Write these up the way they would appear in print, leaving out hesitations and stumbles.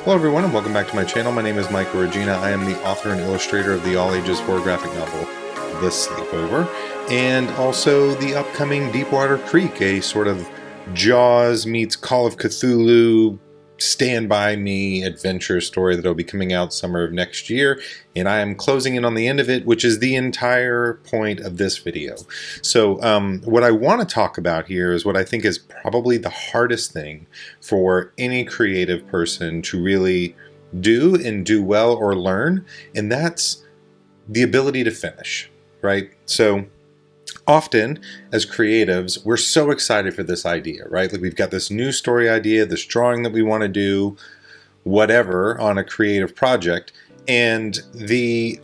Hello everyone and welcome back to my channel. My name is Mike Regina. I am the author and illustrator of the all-ages horror graphic novel, The Sleepover, and also the upcoming Deepwater Creek, a sort of Jaws meets Call of Cthulhu Stand By Me adventure story that will be coming out summer of next year, and I am closing in on the end of it, which is the entire point of this video. So what I want to talk about here is what I think is probably the hardest thing for any creative person to really do and do well or learn, and that's the ability to finish, right? So often as creatives, we're so excited for this idea, right? Like we've got this new story idea, this drawing that we want to do, whatever, on a creative project. And the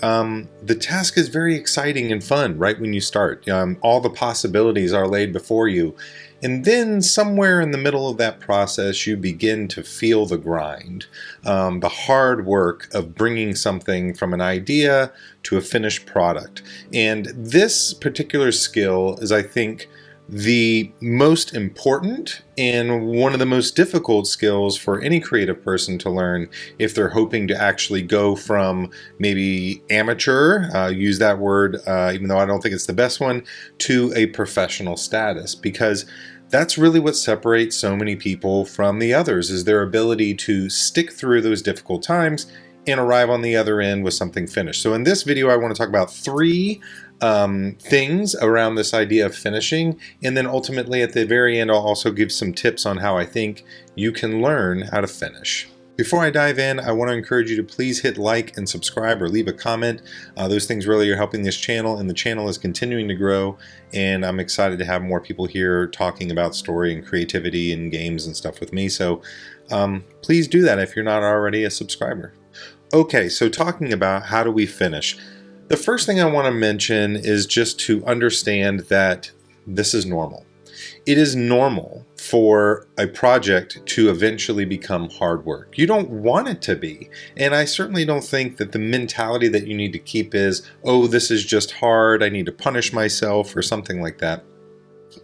task is very exciting and fun right when you start. All the possibilities are laid before you. And then somewhere in the middle of that process, you begin to feel the grind, the hard work of bringing something from an idea to a finished product. And this particular skill is, I think, the most important and one of the most difficult skills for any creative person to learn if they're hoping to actually go from maybe amateur, use that word even though I don't think it's the best one, to a professional status, because that's really what separates so many people from the others, is their ability to stick through those difficult times and arrive on the other end with something finished. So in this video, I want to talk about three things around this idea of finishing, and then ultimately at the very end I'll also give some tips on how I think you can learn how to finish. Before I dive in, I want to encourage you to please hit like and subscribe or leave a comment. Those things really are helping this channel, and the channel is continuing to grow, and I'm excited to have more people here talking about story and creativity and games and stuff with me. So please do that if you're not already a subscriber. Okay, so talking about how do we finish. The first thing I want to mention is just to understand that this is normal. It is normal for a project to eventually become hard work. You don't want it to be, and I certainly don't think that the mentality that you need to keep is, oh, this is just hard, I need to punish myself or something like that.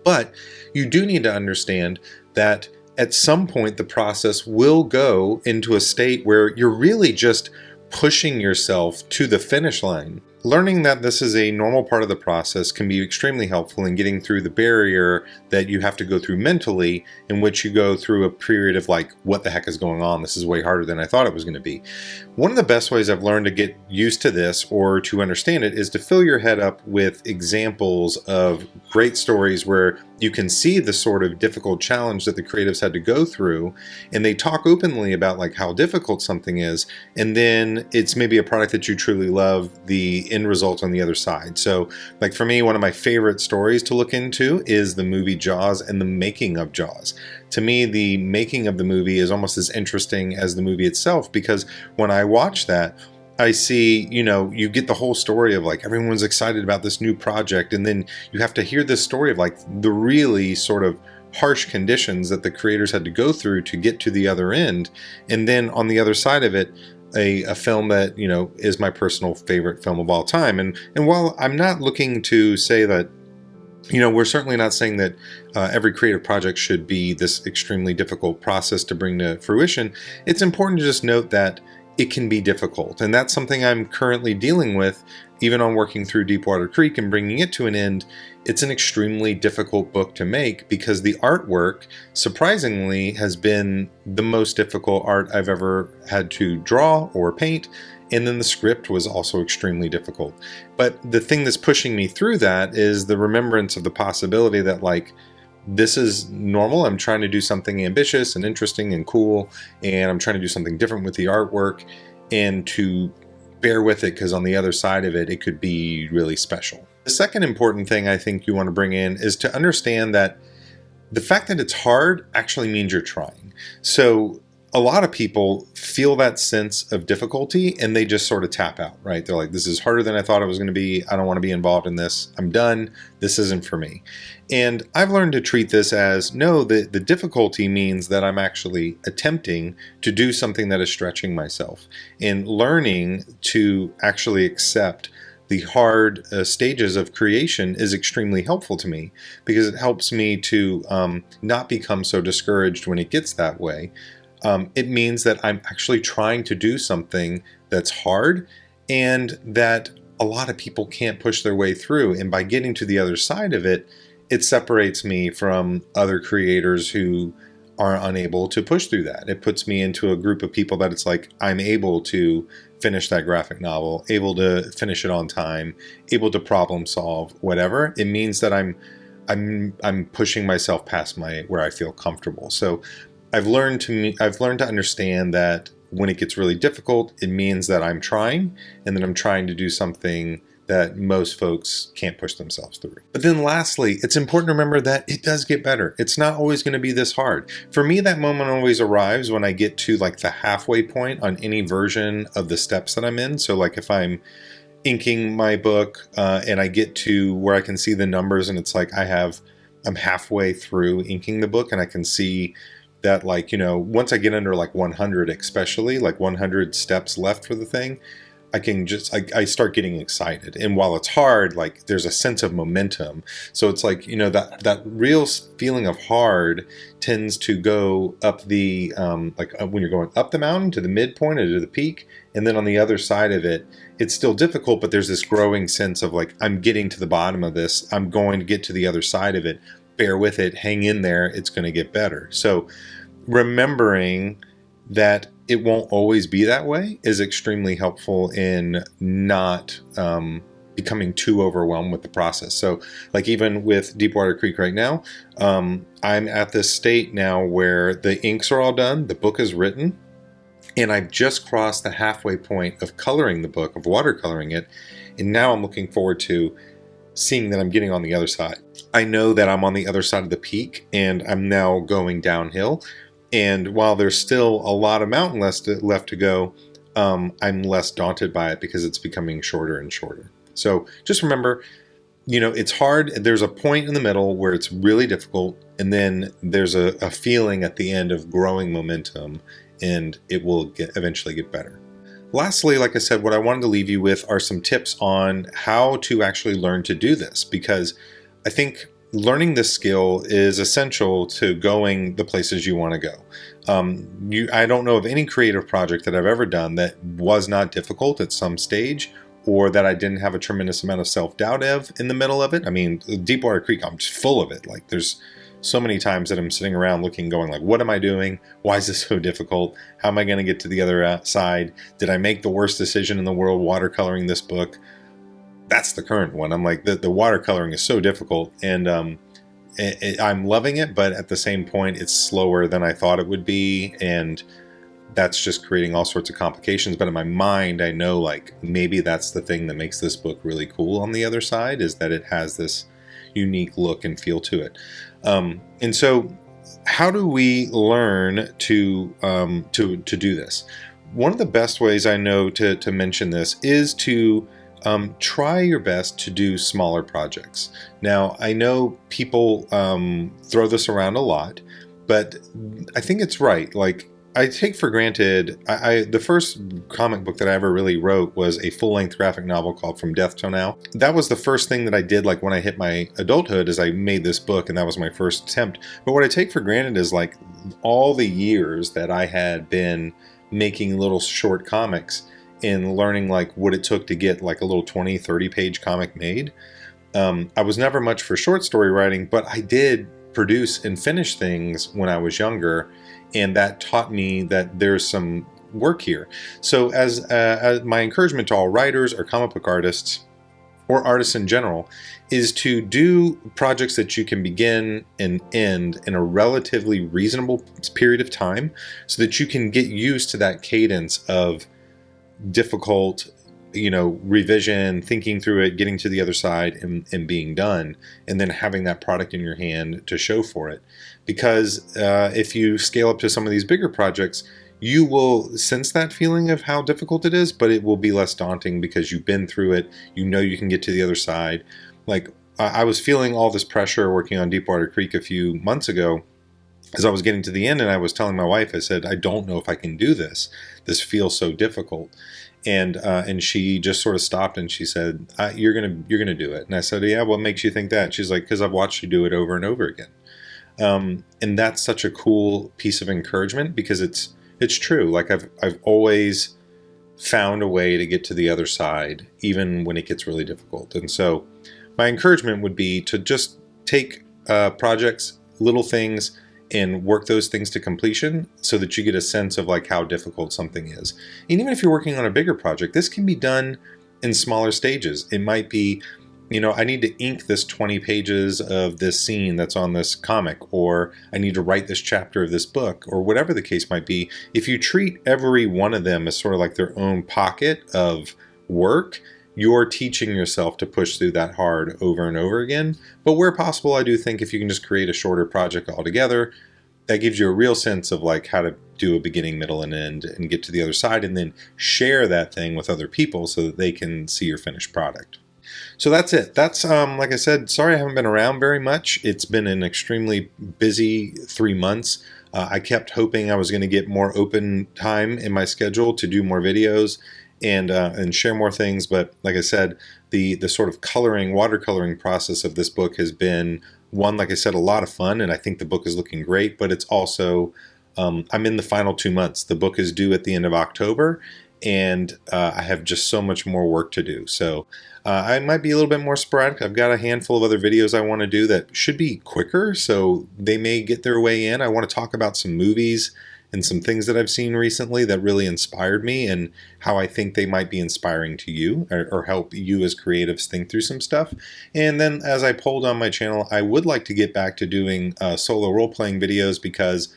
But you do need to understand that at some point the process will go into a state where you're really just pushing yourself to the finish line. Learning that this is a normal part of the process can be extremely helpful in getting through the barrier that you have to go through mentally, in which you go through a period of like, what the heck is going on? This is way harder than I thought it was going to be. One of the best ways I've learned to get used to this or to understand it is to fill your head up with examples of great stories where you can see the sort of difficult challenge that the creatives had to go through, and they talk openly about like how difficult something is, and then it's maybe a product that you truly love, the end result on the other side. So like for me, one of my favorite stories to look into is the movie Jaws and the making of Jaws. To me, the making of the movie is almost as interesting as the movie itself, because when I watch that, I see, you get the whole story of like everyone's excited about this new project, and then you have to hear this story of like the really sort of harsh conditions that the creators had to go through to get to the other end. And then on the other side of it, a film that, is my personal favorite film of all time. And while I'm not looking to say that, we're certainly not saying that every creative project should be this extremely difficult process to bring to fruition, it's important to just note that it can be difficult. And that's something I'm currently dealing with, even on working through Deepwater Creek and bringing it to an end. It's an extremely difficult book to make because the artwork, surprisingly, has been the most difficult art I've ever had to draw or paint. And then the script was also extremely difficult. But the thing that's pushing me through that is the remembrance of the possibility that, like, this is normal. I'm trying to do something ambitious and interesting and cool, and I'm trying to do something different with the artwork, and to bear with it, because on the other side of it, it could be really special. The second important thing I think you want to bring in is to understand that the fact that it's hard actually means you're trying. So a lot of people feel that sense of difficulty and they just sort of tap out, right? They're like, this is harder than I thought it was going to be. I don't want to be involved in this. I'm done. This isn't for me. And I've learned to treat this as, no, the difficulty means that I'm actually attempting to do something that is stretching myself, and learning to actually accept the hard stages of creation is extremely helpful to me, because it helps me to not become so discouraged when it gets that way. It means that I'm actually trying to do something that's hard and that a lot of people can't push their way through. And by getting to the other side of it, it separates me from other creators who are unable to push through that. It puts me into a group of people that it's like I'm able to finish that graphic novel, able to finish it on time, able to problem solve, whatever. It means that I'm pushing myself past where I feel comfortable. So I've learned to understand that when it gets really difficult, it means that I'm trying and that I'm trying to do something that most folks can't push themselves through. But then lastly, it's important to remember that it does get better. It's not always going to be this hard. For me, that moment always arrives when I get to like the halfway point on any version of the steps that I'm in. So like if I'm inking my book and I get to where I can see the numbers and it's like I'm halfway through inking the book and I can see that, like, you know, once I get under like 100, especially like 100 steps left for the thing, I start getting excited. And while it's hard, like there's a sense of momentum. So it's like, you know, that real feeling of hard tends to go up the, when you're going up the mountain to the midpoint or to the peak. And then on the other side of it, it's still difficult, but there's this growing sense of like, I'm getting to the bottom of this. I'm going to get to the other side of it. Bear with it, hang in there. It's going to get better. So remembering that it won't always be that way is extremely helpful in not becoming too overwhelmed with the process. So like even with Deepwater Creek right now, I'm at this state now where the inks are all done, the book is written, and I've just crossed the halfway point of coloring the book, of watercoloring it, and now I'm looking forward to seeing that I'm getting on the other side. I know that I'm on the other side of the peak and I'm now going downhill. And while there's still a lot of mountain left to go, I'm less daunted by it because it's becoming shorter and shorter. So just remember, you know, it's hard. There's a point in the middle where it's really difficult. And then there's a feeling at the end of growing momentum, and it will eventually get better. Lastly, like I said, what I wanted to leave you with are some tips on how to actually learn to do this, because I think learning this skill is essential to going the places you want to go. I don't know of any creative project that I've ever done that was not difficult at some stage, or that I didn't have a tremendous amount of self-doubt in the middle of it. I mean, Deepwater Creek, I'm just full of it. Like there's so many times that I'm sitting around looking, going like, what am I doing? Why is this so difficult? How am I going to get to the other side? Did I make the worst decision in the world watercoloring this book? That's the current one. I'm like, the watercoloring is so difficult, and I'm loving it, but at the same point, it's slower than I thought it would be, and that's just creating all sorts of complications. But in my mind, I know like maybe that's the thing that makes this book really cool on the other side, is that it has this unique look and feel to it. And so how do we learn to do this? One of the best ways I know to mention this is to try your best to do smaller projects. Now, I know people throw this around a lot, but I think it's right. Like, I take for granted, the first comic book that I ever really wrote was a full-length graphic novel called From Death Till Now. That was the first thing that I did, like when I hit my adulthood, is I made this book, and that was my first attempt. But what I take for granted is like all the years that I had been making little short comics and learning like what it took to get like a little 20, 30 page comic made. I was never much for short story writing, but I did produce and finish things when I was younger. And that taught me that there's some work here. So as my encouragement to all writers or comic book artists, or artists in general, is to do projects that you can begin and end in a relatively reasonable period of time, so that you can get used to that cadence of difficult, revision, thinking through it, getting to the other side, and being done, and then having that product in your hand to show for it. Because if you scale up to some of these bigger projects, you will sense that feeling of how difficult it is, but it will be less daunting because you've been through it. You know you can get to the other side. Like, I was feeling all this pressure working on Deepwater Creek a few months ago, as I was getting to the end, and I was telling my wife, I said, I don't know if I can do this. This feels so difficult. And she just sort of stopped and she said, you're gonna do it. And I said, yeah, what makes you think that? And she's like, because I've watched you do it over and over again. And that's such a cool piece of encouragement, because it's true. Like I've always found a way to get to the other side, even when it gets really difficult. And so my encouragement would be to just take projects, little things, and work those things to completion, so that you get a sense of like how difficult something is. And even if you're working on a bigger project, this can be done in smaller stages. It might be, I need to ink this 20 pages of this scene that's on this comic, or I need to write this chapter of this book, or whatever the case might be. If you treat every one of them as sort of like their own pocket of work, you're teaching yourself to push through that hard over and over again. But where possible, I do think if you can just create a shorter project altogether, that gives you a real sense of like how to do a beginning, middle, and end, and get to the other side, and then share that thing with other people so that they can see your finished product. So that's it. That's, like I said, sorry I haven't been around very much. It's been an extremely busy 3 months. I kept hoping I was going to get more open time in my schedule to do more videos and share more things. But like I said, the sort of watercoloring process of this book has been, one, like I said, a lot of fun, and I think the book is looking great. But it's also, I'm in the final 2 months. The book is due at the end of October, and I have just so much more work to do. So I might be a little bit more sporadic. I've got a handful of other videos I want to do that should be quicker, so they may get their way in. I want to talk about some movies and some things that I've seen recently that really inspired me, and how I think they might be inspiring to you, or help you as creatives think through some stuff. And then, as I polled on my channel, I would like to get back to doing solo role-playing videos, because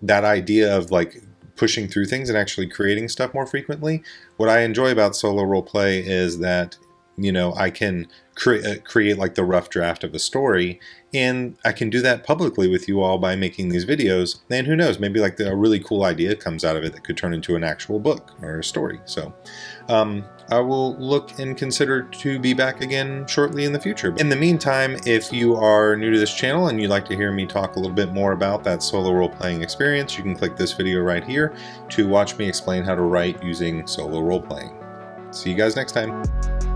that idea of like pushing through things and actually creating stuff more frequently, what I enjoy about solo roleplay is that, I can create like the rough draft of a story, and I can do that publicly with you all by making these videos. And who knows, maybe like a really cool idea comes out of it that could turn into an actual book or a story. So I will look and consider to be back again shortly in the future. In the meantime, if you are new to this channel and you'd like to hear me talk a little bit more about that solo role-playing experience, you can click this video right here to watch me explain how to write using solo role-playing. See you guys next time.